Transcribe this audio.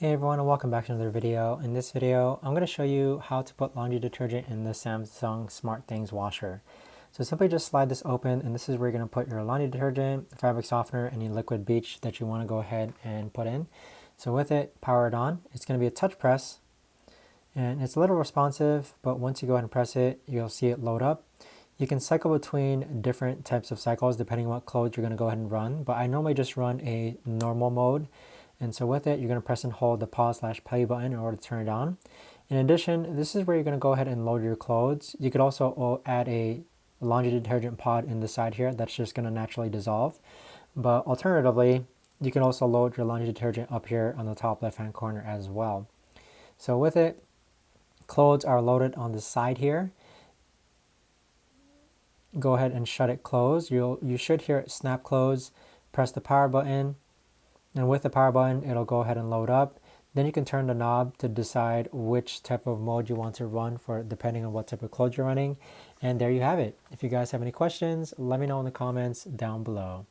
Hey everyone, and welcome back to another video. In this video, I'm going to show you how to put laundry detergent in the Samsung SmartThings washer. So simply just slide this open, and this is where you're going to put your laundry detergent, fabric softener, any liquid bleach that you want to go ahead and put in. So with it, power it on. It's going to be a touch press, and it's a little responsive, but once you go ahead and press it, you'll see it load up. You can cycle between different types of cycles depending on what clothes you're going to go ahead and run, but I normally just run a normal mode. And so with it, you're going to press and hold the pause/play button in order to turn it on. In addition, this is where you're going to go ahead and load your clothes. You could also add a laundry detergent pod in the side here that's just going to naturally dissolve. But alternatively, you can also load your laundry detergent up here on the top left-hand corner as well. So with it, clothes are loaded on the side here. Go ahead and shut it closed. You should hear it snap close. Press the power button. And with the power button, it'll go ahead and load up. Then you can turn the knob to decide which type of mode you want to run for depending on what type of clothes you're running. And there you have it. If you guys have any questions, let me know in the comments down below.